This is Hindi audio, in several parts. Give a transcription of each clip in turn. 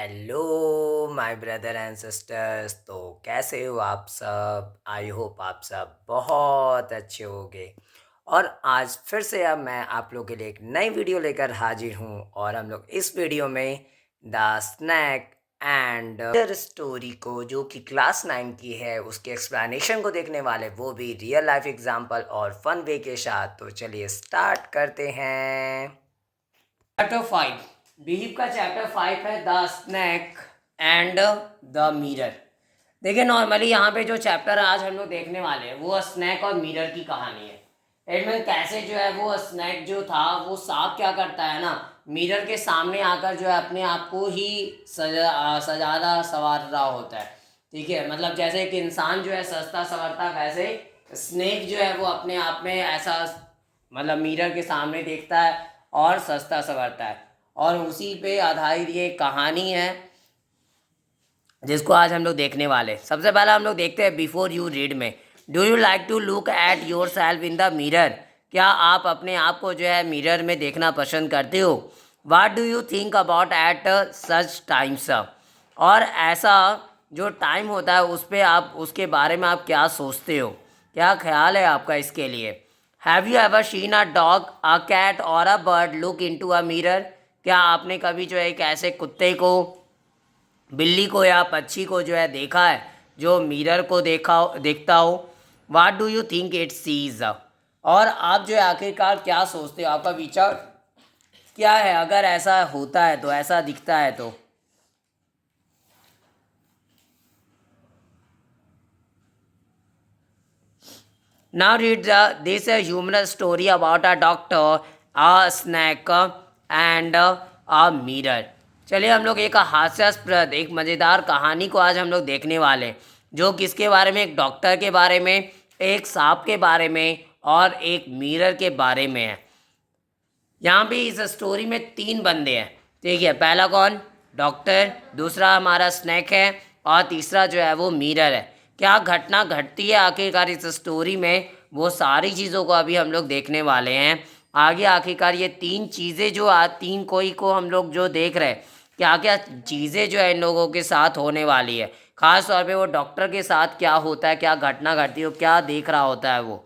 Hello my brother and sisters. तो कैसे हो आप सब? आई होप आप सब बहुत अच्छे होंगे। और आज फिर से अब मैं आप लोगों के लिए एक नई वीडियो लेकर हाजिर हूँ। और हम लोग इस वीडियो में द स्नैक एंड स्टोरी को, जो कि क्लास 9 की है, उसके एक्सप्लेनेशन को देखने वाले, वो भी रियल लाइफ एग्जांपल और फन वे के साथ। तो चलिए स्टार्ट करते हैं। चैप्टर 5, बिलीव का चैप्टर 5 है the snake and the mirror. देखिए, नॉर्मली यहाँ पे जो चैप्टर आज हम लोग देखने वाले हैं वो स्नैक और मिरर की कहानी है। इसमें कैसे जो है वो स्नैक जो था वो सांप क्या करता है ना, मिरर के सामने आकर जो है अपने आप को ही सजादा संवार रहा होता है। ठीक है, मतलब जैसे एक इंसान जो है सजता संवरता, वैसे स्नैक जो है वो अपने आप में ऐसा मतलब मिरर के सामने देखता है और सजता संवरता है। और उसी पे आधारित ये कहानी है जिसको आज हम लोग देखने वाले। सबसे पहले हम लोग देखते हैं बिफोर यू रीड में, do you like to look at yourself in the mirror? क्या आप अपने आप को जो है मिरर में देखना पसंद करते हो? What do you think about at such times? और ऐसा जो टाइम होता है उस पर आप, उसके बारे में आप क्या सोचते हो, क्या ख्याल है आपका इसके लिए? Have you ever seen a dog, a cat और a bird look into a mirror? क्या आपने कभी जो है एक ऐसे कुत्ते को, बिल्ली को या पक्षी को जो है देखा है जो मिरर को देखता हो? What do you think it sees? और आप जो है आखिरकार क्या सोचते हो, आपका विचार क्या है अगर ऐसा होता है तो, ऐसा दिखता है तो? Now read this humorous story about a doctor, a snack and a mirror. चलिए हम लोग एक हास्यास्पद, एक मज़ेदार कहानी को आज हम लोग देखने वाले हैं, जो किसके बारे में? एक डॉक्टर के बारे में, एक सांप के बारे में और एक मिरर के बारे में है। यहाँ पे इस स्टोरी में 3 बंदे हैं। ठीक है, पहला कौन? डॉक्टर, दूसरा हमारा स्नैक है और तीसरा जो है वो मिरर है। क्या घटना घटती है आखिरकार इस स्टोरी में, वो सारी चीज़ों को अभी हम लोग देखने वाले हैं आगे। आखिरकार ये 3 चीज़ें जो तीन कोई को हम लोग जो देख रहे हैं, क्या क्या चीज़ें जो है इन लोगों के साथ होने वाली है, ख़ास तौर पे वो डॉक्टर के साथ क्या होता है, क्या घटना घटती है, क्या देख रहा होता है वो।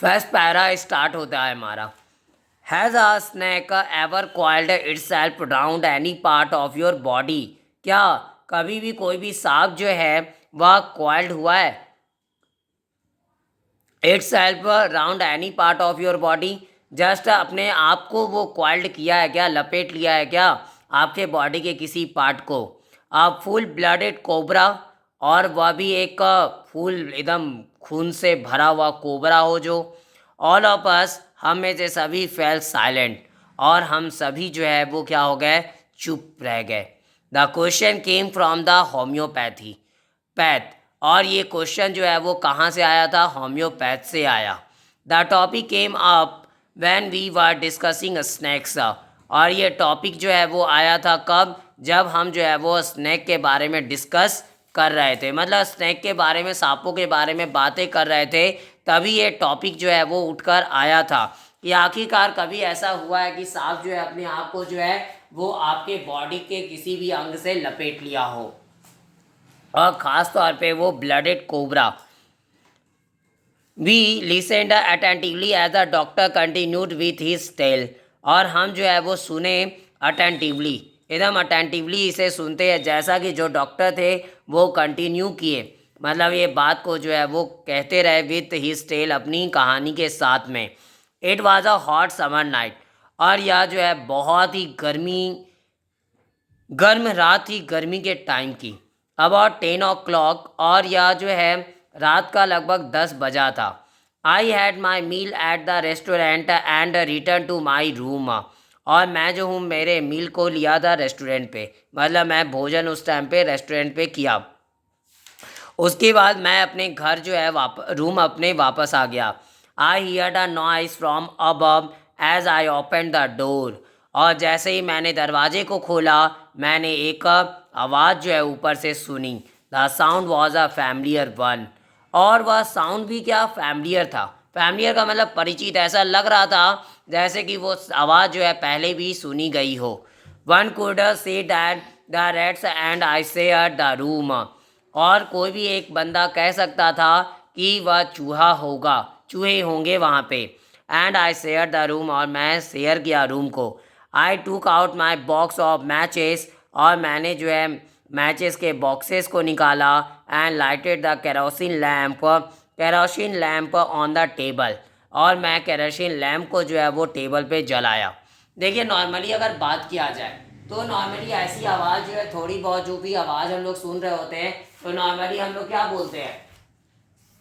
फर्स्ट पैरा स्टार्ट होता है हमारा। Has a snake ever coiled itself around any part of your body? क्या कभी भी कोई भी सांप जो है वह coiled हुआ है itself around any part of your body? Just अपने आप को वो coiled किया है क्या, लपेट लिया है क्या आपके बॉडी के किसी पार्ट को? अ फुल ब्लडेड कोबरा, और वह भी एक फुल एकदम खून से भरा हुआ कोबरा हो जो। ऑल ऑफ अस, हम में से सभी फेल साइलेंट, और हम सभी जो है वो क्या हो गए? चुप रह गए। The question came from the homeopathy path, और ये क्वेश्चन जो है वो कहाँ से आया था? होम्योपैथ से आया। The topic came up when we were discussing snakes, और ये टॉपिक जो है वो आया था कब? जब हम जो है वो स्नैक के बारे में डिस्कस कर रहे थे, मतलब स्नैक के बारे में, सांपों के बारे में बातें कर रहे थे, तभी ये टॉपिक जो है वो उठकर आया था कि आखिरकार कभी ऐसा हुआ है कि सांप जो है अपने आप को जो है वो आपके बॉडी के किसी भी अंग से लपेट लिया हो, और ख़ास तौर पे वो blooded cobra. We listened attentively as the doctor continued with his tale, और हम जो है वो सुने अटेंटिवली, एकदम अटेंटिवली इसे सुनते हैं, जैसा कि जो डॉक्टर थे वो कंटिन्यू किए, मतलब ये बात को जो है वो कहते रहे विथ हिज टेल, अपनी कहानी के साथ में। It was a hot summer night, और यह जो है बहुत ही गर्म रात थी, गर्मी के टाइम की। अबाउट 10 o'clock, और यह जो है रात का लगभग 10 बजा था। I had my meal at the restaurant and return to my room, और मैं जो हूँ मेरे मील को लिया था रेस्टोरेंट पे, मतलब मैं भोजन उस टाइम पे रेस्टोरेंट पे किया। उसके बाद मैं अपने घर जो है रूम अपने वापस आ गया। I heard a noise from above as I open the door, और जैसे ही मैंने दरवाजे को खोला, मैंने एक आवाज़ जो है ऊपर से सुनी। The sound was a familiar one, और वह साउंड भी क्या, फैमिलियर था। फैमिलियर का मतलब परिचित, ऐसा लग रहा था जैसे कि वो आवाज़ जो है पहले भी सुनी गई हो। One could say that the rates and I share the room. और कोई भी एक बंदा कह सकता था कि वह चूहा होगा, चूहे होंगे वहाँ पे। And I share the room, और मैं शेयर किया रूम को। आई टूक out my box of matches, और मैंने जो है मैचेस के बॉक्सेस को निकाला। And lighted the kerosene lamp on the table, और मैं केरोसिन लैम्प को जो है वो टेबल पे जलाया। देखिए नॉर्मली अगर बात किया जाए तो नॉर्मली ऐसी आवाज़ जो है थोड़ी बहुत जो भी आवाज़ हम लोग सुन रहे होते हैं तो नॉर्मली हम लोग क्या बोलते हैं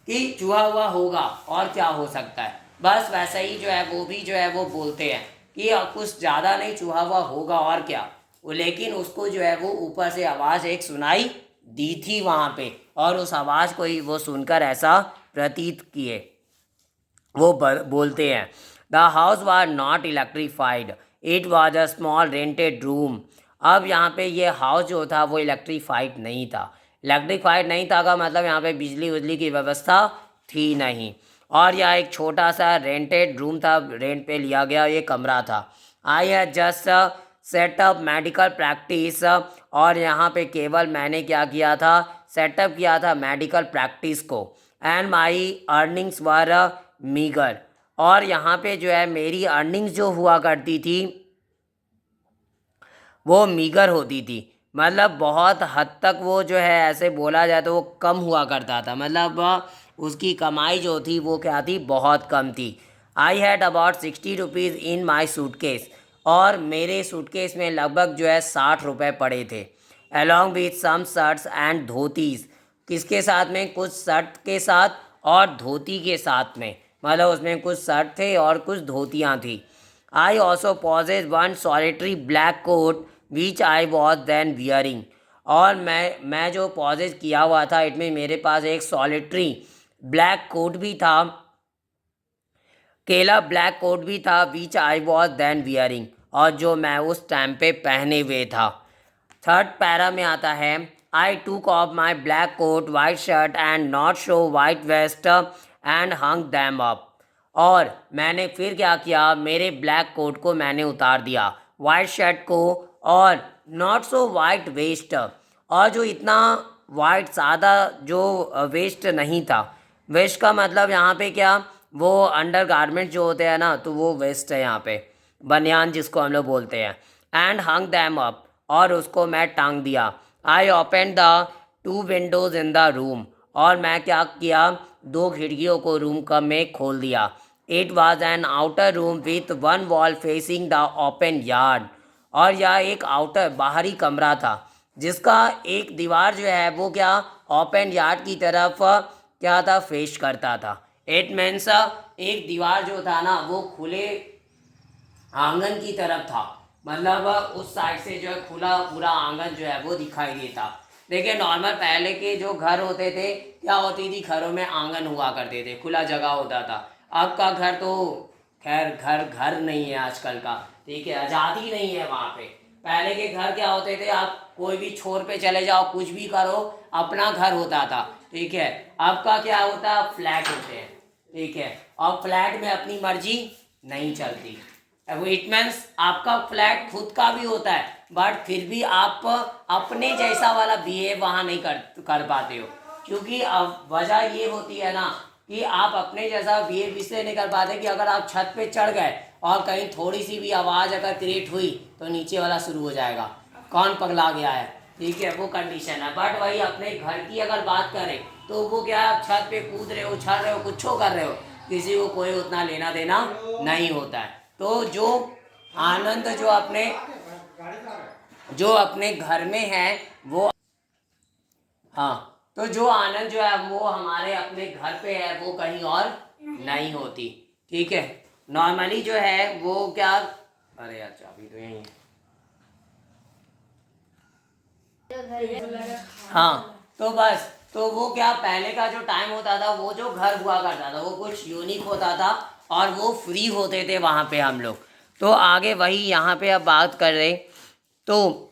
कि चूहा हुआ होगा और क्या हो सकता है। बस वैसा ही जो है वो भी जो है वो बोलते हैं कि कुछ ज़्यादा नहीं, चूहा हुआ होगा और क्या। वो लेकिन उसको जो है वो ऊपर से आवाज़ एक सुनाई दी थी वहाँ पे, और उस आवाज़ को ही वो सुनकर ऐसा प्रतीत किए। वो बोलते हैं the house was not electrified, it was a small rented room. अब यहाँ पे ये हाउस जो था वो इलेक्ट्रीफाइड नहीं था। इलेक्ट्रीफाइड नहीं था का मतलब यहाँ पे बिजली उजली की व्यवस्था थी नहीं, और यह एक छोटा सा रेंटेड रूम था, रेंट पे लिया गया ये कमरा था। I had just setup medical practice, और यहाँ पे केवल मैंने क्या किया था, सेटअप किया था मेडिकल प्रैक्टिस को। And my earnings were meagre, और यहाँ पे जो है मेरी अर्निंग्स जो हुआ करती थी वो मीगर होती थी। मतलब बहुत हद तक वो जो है ऐसे बोला जाए तो वो कम हुआ करता था, मतलब उसकी कमाई जो थी वो क्या थी, बहुत कम थी। I had about 60 rupees in my suitcase, और मेरे सूटकेस में लगभग जो है 60 रुपये पड़े थे। Along with some shirts and dhotis, किसके साथ में, कुछ शर्ट के साथ और धोती के साथ में, मतलब उसमें कुछ शर्ट थे और कुछ धोतियाँ थी। I also possess one solitary black coat which I was then wearing, और मैं जो पॉजेज किया हुआ था इट में मेरे पास एक सॉलिटरी ब्लैक कोट भी था, केला ब्लैक कोट भी था, विच आई वॉज देन वियरिंग, और जो मैं उस टाइम पे पहने हुए था। थर्ड पैरा में आता है I took off my black coat white shirt and not show white vest and hung them up, और मैंने फिर क्या किया, मेरे ब्लैक कोट को मैंने उतार दिया, वाइट शर्ट को, और नॉट सो वाइट वेस्ट, और जो इतना वाइट सादा जो वेस्ट नहीं था। वेस्ट का मतलब यहाँ पे क्या, वो अंडर गारमेंट जो होते हैं ना, तो वो वेस्ट है यहाँ पे, बनियान जिसको हम लोग बोलते हैं। एंड हंग दैम अप, और उसको मैं टांग दिया। आई open the 2 Windows in the room, और मैं क्या किया, 2 खिड़कियों को रूम का में खोल दिया। It was an outer room with one wall facing the open yard, और यह एक आउटर बाहरी कमरा था जिसका एक दीवार जो है वो क्या, ओपन यार्ड की तरफ क्या था, फेस करता था। इट मीन्स एक दीवार जो था ना वो खुले आंगन की तरफ था, मतलब उस साइड से जो है खुला पूरा आंगन जो है वो दिखाई देता। देखिए नॉर्मल पहले के जो घर होते थे क्या होती थी, घरों में आंगन हुआ करते थे, खुला जगह होता था। अब का घर तो खैर घर घर नहीं है आजकल का, ठीक है, आज़ादी नहीं है वहाँ पे। पहले के घर क्या होते थे, आप कोई भी छोर पे चले जाओ कुछ भी करो, अपना घर होता था, ठीक है। अब का क्या होता है, फ्लैट होते हैं, ठीक है, और फ्लैट में अपनी मर्जी नहीं चलती। अब इट मीन्स आपका फ्लैट खुद का भी होता है बट फिर भी आप अपने जैसा वाला बिहेव वहाँ नहीं कर पाते हो, क्योंकि अब वजह ये होती है ना कि आप अपने जैसा बिहेव इसलिए नहीं कर पाते कि अगर आप छत पे चढ़ गए और कहीं थोड़ी सी भी आवाज़ अगर क्रिएट हुई तो नीचे वाला शुरू हो जाएगा, कौन पगला गया है, ठीक है, वो कंडीशन है। बट वही अपने घर की अगर बात करें तो वो क्या, आप छत पे कूद रहे हो, उछल रहे हो, कुछ कर रहे हो, किसी को कोई उतना लेना देना नहीं होता है। तो जो आनंद जो अपने घर में है वो, हाँ, तो जो आनंद जो है वो हमारे अपने घर पे है वो कहीं और नहीं होती, ठीक है। नॉर्मली जो है वो क्या, अरे यार चाबी तो यही है, हाँ, तो बस, तो वो क्या पहले का जो टाइम होता था वो जो घर हुआ करता था वो कुछ यूनिक होता था और वो फ्री होते थे वहाँ पे हम लोग। तो आगे वही यहाँ पे अब बात कर रहे, तो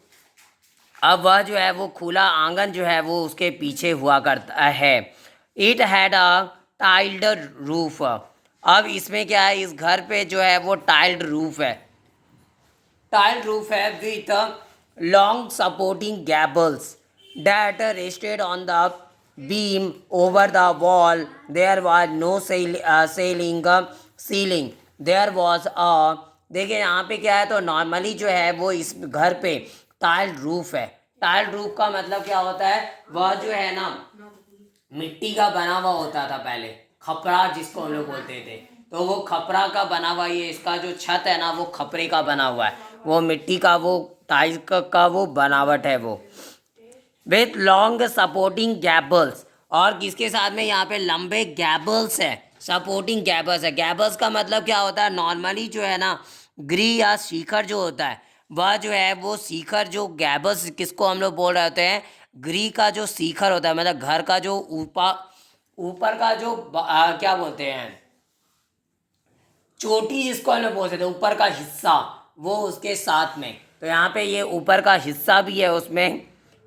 अब वह जो है वो खुला आंगन जो है वो उसके पीछे हुआ करता है। It had a tiled roof, अब इसमें क्या है, इस घर पे जो है वो टाइल्ड रूफ है, tiled roof है with long supporting gables that rested on the beam over the wall. There was no ceiling. There was a, देखिए यहाँ पे क्या है, तो नॉर्मली जो है वो इस घर पे टाइल्ड रूफ है। टाइल्ड रूफ का मतलब क्या होता है, वह जो है ना मिट्टी का बना हुआ होता था पहले, खपरा जिसको हम लोग बोलते थे। तो वो खपरा का बना हुआ, ये इसका जो छत है ना वो खपरे का बना हुआ है, वो मिट्टी का, वो टाइल्स का वो बनावट है वो, विथ लॉन्ग सपोर्टिंग गैबल्स। और किसके साथ में यहाँ पे लंबे गैबल्स है, सपोर्टिंग गैबल्स है। गैबल्स का मतलब क्या होता है, नॉर्मली जो है ना ग्री या शिखर जो होता है वह जो है वो शिखर, जो गैबल्स किसको हम लोग बोल रहे होते हैं, ग्री का जो शिखर होता है, मतलब घर का जो ऊपर ऊपर का जो क्या बोलते हैं, चोटी जिसको हम लोग बोलते थे, ऊपर का हिस्सा, वो उसके साथ में। तो यहाँ पे ये ऊपर का हिस्सा भी है उसमें।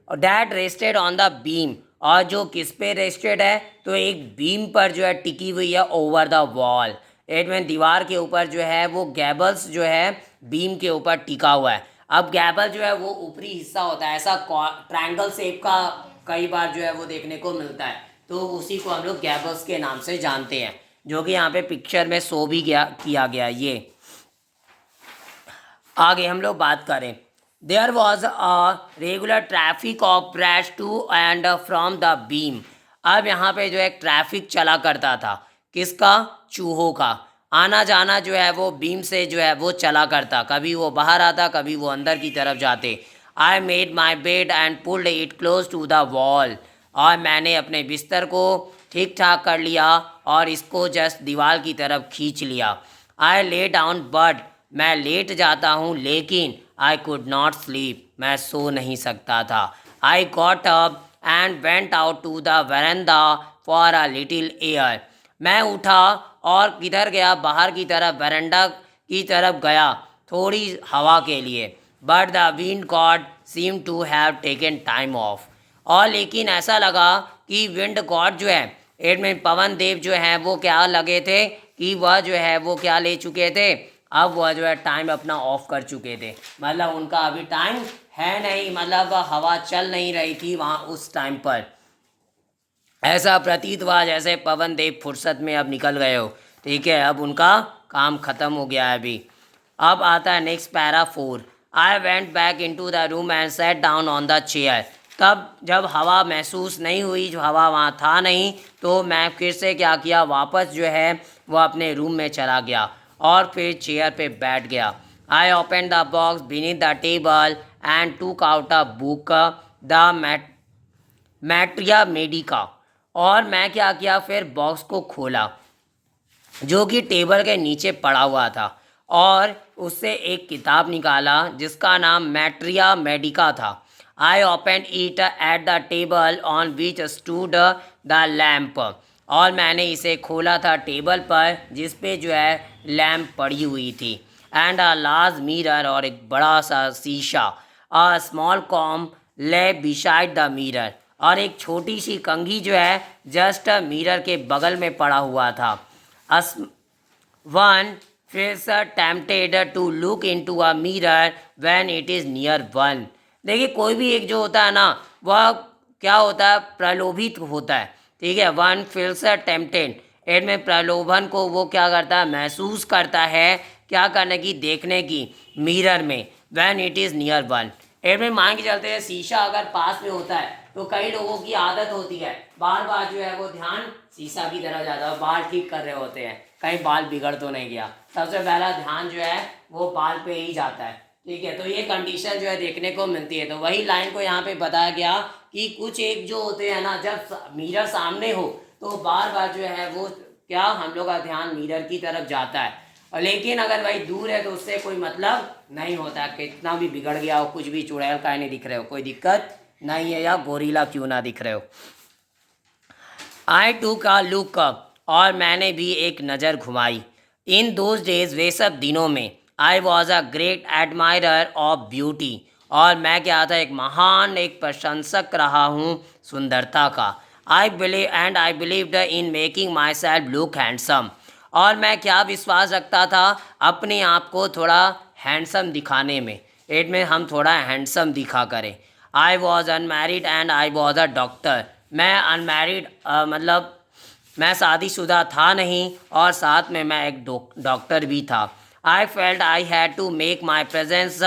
और that rested on the beam, और जो किस पे रेस्टेड है, तो एक बीम पर जो है टिकी हुई है, ओवर द वॉल। एट में दीवार के ऊपर जो है वो गैबल्स जो है बीम के ऊपर टिका हुआ है। अब गैबल जो है वो ऊपरी हिस्सा होता है, ऐसा ट्रायंगल शेप का कई बार जो है वो देखने को मिलता है, तो उसी को हम लोग गैबल्स के नाम से जानते हैं, जो कि यहाँ पे पिक्चर में शो भी किया गया। ये आगे हम लोग बात करें, there was a regular traffic of brash to and from the beam. अब यहाँ पे जो है ट्रैफिक चला करता था, किसका, चूहों का। आना जाना जो है वो बीम से जो है वो चला करता, कभी वो बाहर आता, कभी वो अंदर की तरफ जाते। I made my bed and pulled it close to the wall. और मैंने अपने बिस्तर को ठीक ठाक कर लिया और इसको जस्ट दीवार की तरफ खींच लिया। आई ले डाउन बट, मैं लेट जाता हूँ लेकिन आई कुड नॉट स्लीप, मैं सो नहीं सकता था। I got up and went out to the veranda for a little air. मैं उठा और किधर गया, बाहर की तरफ, वेरेंडा की तरफ गया थोड़ी हवा के लिए। But the wind god seem to have taken time off. और लेकिन ऐसा लगा कि विंड गॉड जो है, एट में पवन देव जो है वो क्या लगे थे, कि वह जो है वो क्या ले चुके थे, अब वह जो है टाइम अपना ऑफ कर चुके थे, मतलब उनका अभी टाइम है नहीं, मतलब हवा चल नहीं रही थी वहाँ उस टाइम पर। ऐसा प्रतीत हुआ जैसे पवन देव फुर्सत में अब निकल गए हो, ठीक है, अब उनका काम ख़त्म हो गया है अभी। अब आता है next para 4। I went back into the room and set down on the chair. तब जब हवा महसूस नहीं हुई, जो हवा वहाँ था नहीं, तो मैं फिर से क्या किया, वापस जो है वो अपने रूम में चला गया और फिर चेयर पे बैठ गया। I open the box beneath the table and took out a book, the materia medica. और मैं क्या किया, फिर बॉक्स को खोला जो कि टेबल के नीचे पड़ा हुआ था, और उससे एक किताब निकाला जिसका नाम मैट्रिया मेडिका था। I open it at the table on which stood the lamp. और मैंने इसे खोला था टेबल पर जिस पे जो है लैम्प पड़ी हुई थी। एंड अ लार्ज मिरर, और एक बड़ा सा शीशा। अ स्मॉल कॉम ले बिसाइड द मिरर, और एक छोटी सी कंघी जो है जस्ट मिरर के बगल में पड़ा हुआ था। One feels tempted to look into a mirror when it is near one। देखिए कोई भी एक जो होता है ना, वह क्या होता है, प्रलोभित होता है, ठीक है। वन feels tempted, एड में प्रलोभन को वो क्या करता है, महसूस करता है, क्या करने की, देखने की, मिरर में, when it is near one। एड में मान के चलते हैं शीशा अगर पास में होता है तो कई लोगों की आदत होती है बार बार जो है वो ध्यान शीशा की तरफ जाता है, बाल ठीक कर रहे होते हैं, कहीं बाल बिगड़ तो नहीं गया, सबसे पहला ध्यान जो है वो बाल पे ही जाता है, ठीक है। तो ये कंडीशन जो है देखने को मिलती है। तो वही लाइन को यहाँ पे बताया गया कि कुछ एक जो होते हैं ना, जब मिरर सामने हो तो बार बार जो है वो क्या, हम लोग का ध्यान मिरर की तरफ जाता है, और लेकिन अगर भाई दूर है तो उससे कोई मतलब नहीं होता, कितना भी बिगड़ गया हो, कुछ भी चुड़ैल का नहीं दिख रहे हो, कोई दिक्कत नहीं है, या गोरीला क्यों ना दिख रहे हो। आई टूक अ लुक, और मैंने भी एक नज़र घुमाई। इन दोज डेज, वे सब दिनों में, I was a great admirer of beauty, और मैं क्या था, एक महान, एक प्रशंसक रहा हूँ सुंदरता का। आई believed in making my self look handsome, और मैं क्या विश्वास रखता था, अपने आप को थोड़ा हैंडसम दिखाने में, इट में हम थोड़ा हैंडसम दिखा करें। I was unmarried and I was a doctor. मैं अनमैरिड मतलब मैं शादीशुदा था नहीं और साथ में मैं एक डॉक्टर भी था। I felt I had to make my presence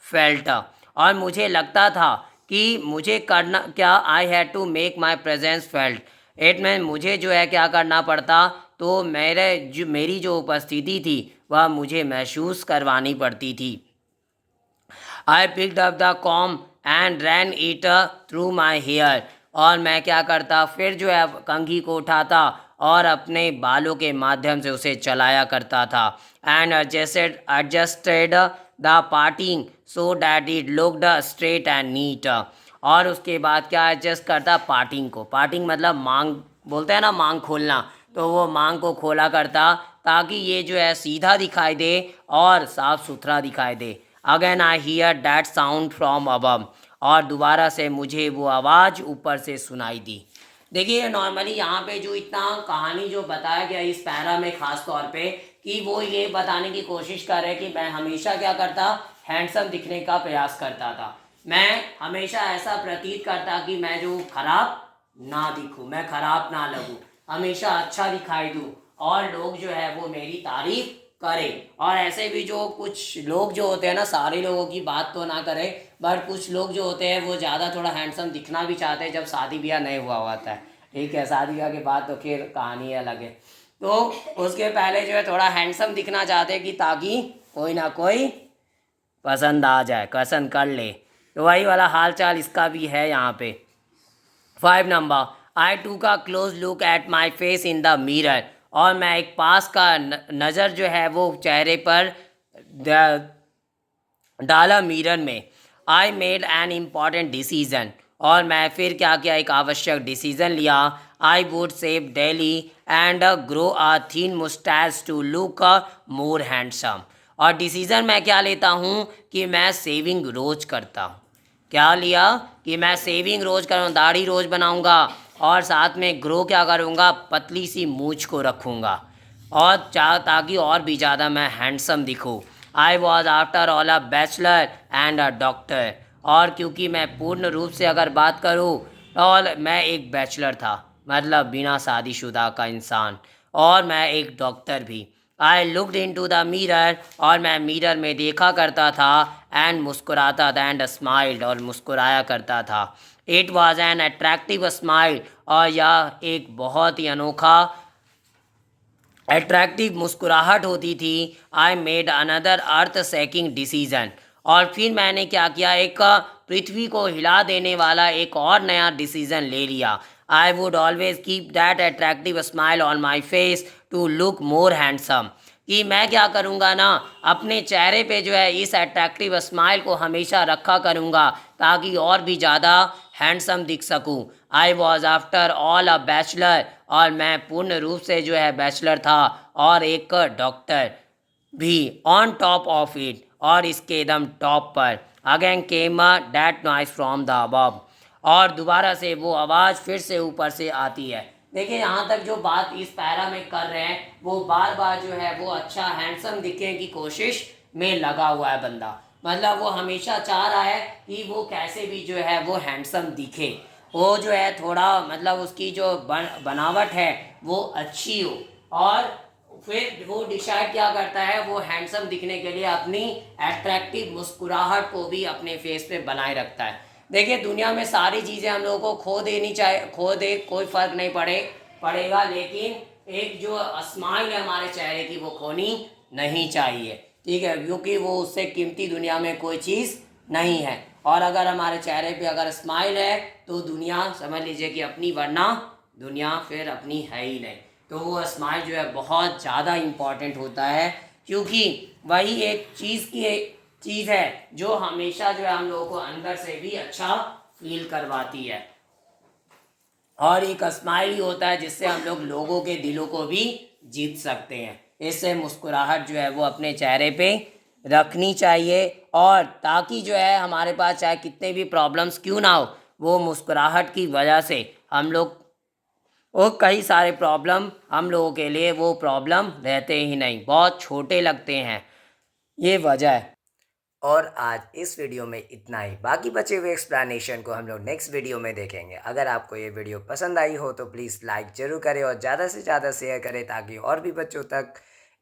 felt. और मुझे लगता था कि मुझे करना क्या, I had to make my presence felt, इट में मुझे जो है क्या करना पड़ता, तो मेरी जो उपस्थिति थी वह मुझे महसूस करवानी पड़ती थी। I picked up the comb and ran it through my hair. और मैं क्या करता, फिर जो है कंघी को उठाता और अपने बालों के माध्यम से उसे चलाया करता था। And adjusted the parting so that it looked straight and neat. और उसके बाद क्या एडजस्ट करता, पार्टिंग को, पार्टिंग मतलब मांग बोलते हैं ना, मांग खोलना, तो वो मांग को खोला करता ताकि ये जो है सीधा दिखाई दे और साफ सुथरा दिखाई दे। Again I hear that sound from above. और दोबारा से मुझे वो आवाज़ ऊपर से सुनाई दी। देखिए नॉर्मली यहाँ पे जो इतना कहानी जो बताया गया इस पैरा में ख़ास तौर पे, कि वो ये बताने की कोशिश कर रहे कि मैं हमेशा क्या करता, हैंडसम दिखने का प्रयास करता था। मैं हमेशा ऐसा प्रतीत करता कि मैं जो खराब ना दिखूं, मैं खराब ना लगूं, हमेशा अच्छा दिखाई दूं और लोग जो है वो मेरी तारीफ करें। और ऐसे भी जो कुछ लोग जो होते हैं ना, सारे लोगों की बात तो ना करें, बट कुछ लोग जो होते हैं वो ज़्यादा थोड़ा हैंडसम दिखना भी चाहते हैं जब शादी ब्याह नहीं हुआ होता है। ठीक है, शादी ब्याह के बाद तो फिर कहानी अलग है। तो उसके पहले जो है थोड़ा हैंडसम दिखना चाहते हैं कि ताकि कोई ना कोई पसंद आ जाए, पसंद कर ले। तो वही वाला हाल चाल इसका भी है यहाँ पे। 5 नंबर, आई टू का close look at my face in the mirror. और मैं एक पास का नज़र जो है वो चेहरे पर डाला मिरर में। I made an important decision. और मैं फिर क्या किया, एक आवश्यक डिसीजन लिया। I would shave daily and grow a thin moustache to look more handsome. और डिसीजन मैं क्या लेता हूँ कि मैं सेविंग रोज करता हूँ। क्या लिया कि मैं सेविंग रोज करूँ, दाढ़ी रोज बनाऊँगा और साथ में ग्रो क्या करूँगा, पतली सी मूछ को रखूँगा और ताकि और भी ज़्यादा मैं हैंडसम दिखूँ। I was after all a bachelor and a doctor. और क्योंकि मैं पूर्ण रूप से अगर बात करूँ, और मैं एक बैचलर था, मतलब बिना शादीशुदा का इंसान, और मैं एक डॉक्टर भी। I looked into the mirror. और मैं मिरर में देखा करता था एंड मुस्कुराता था एंड स्माइल्ड, और मुस्कुराया करता था। It was an attractive smile. और यह एक बहुत ही अनोखा अट्रैक्टिव मुस्कुराहट होती थी। I made another earth shaking decision. और फिर मैंने क्या किया, एक पृथ्वी को हिला देने वाला एक और नया डिसीजन ले लिया। I would always keep that attractive smile on my face to look more handsome. कि मैं क्या करूँगा ना, अपने चेहरे पे जो है इस अट्रैक्टिव स्माइल को हमेशा रखा करूँगा ताकि और भी ज़्यादा हैंडसम दिख सकूँ। आई was after all a bachelor. और मैं पूर्ण रूप से जो है बैचलर था और एक डॉक्टर भी। ऑन टॉप ऑफ इट, और इसके एकदम टॉप पर, again came that noise from the above. और दोबारा से वो आवाज़ फिर से ऊपर से आती है। देखिए यहाँ तक जो बात इस पैरा में कर रहे हैं, वो बार बार जो है वो अच्छा हैंडसम दिखने की कोशिश में लगा हुआ है बंदा। मतलब वो हमेशा चाह रहा है कि वो कैसे भी जो है वो हैंडसम दिखे, वो जो है थोड़ा मतलब उसकी जो बनावट है वो अच्छी हो। और फिर वो डिसाइड क्या करता है, वो हैंडसम दिखने के लिए अपनी अट्रैक्टिव मुस्कुराहट को भी अपने फेस पे बनाए रखता है। देखिए दुनिया में सारी चीज़ें हम लोगों को खो देनी चाहिए, खो दे कोई फ़र्क नहीं पड़ेगा, लेकिन एक जो स्माइल है हमारे चेहरे की वो खोनी नहीं चाहिए। ठीक है, क्योंकि वो उससे कीमती दुनिया में कोई चीज़ नहीं है। और अगर हमारे चेहरे पे अगर स्माइल है तो दुनिया समझ लीजिए कि अपनी, वरना दुनिया फिर अपनी है ही नहीं। तो वो स्माइल जो है बहुत ज़्यादा इम्पॉर्टेंट होता है, क्योंकि वही एक चीज़ है जो हमेशा जो है हम लोगों को अंदर से भी अच्छा फील करवाती है। और एक स्माइल ही होता है जिससे हम लोग लोगों के दिलों को भी जीत सकते हैं। इससे मुस्कुराहट जो है वो अपने चेहरे पे रखनी चाहिए, और ताकि जो है हमारे पास चाहे कितने भी प्रॉब्लम्स क्यों ना हो, वो मुस्कुराहट की वजह से हम लोग, वो कई सारे प्रॉब्लम हम लोगों के लिए वो प्रॉब्लम रहते ही नहीं, बहुत छोटे लगते हैं। ये वजह है। और आज इस वीडियो में इतना ही। बाकी बचे हुए एक्सप्लेनेशन को हम लोग नेक्स्ट वीडियो में देखेंगे। अगर आपको ये वीडियो पसंद आई हो तो प्लीज़ लाइक ज़रूर करें और ज़्यादा से ज़्यादा शेयर करें ताकि और भी बच्चों तक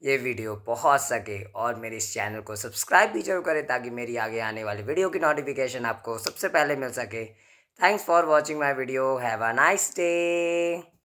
ये वीडियो पहुंच सके। और मेरे इस चैनल को सब्सक्राइब भी जरूर करें ताकि मेरी आगे आने वाली वीडियो की नोटिफिकेशन आपको सबसे पहले मिल सके। Thanks for watching my video. Have a nice day.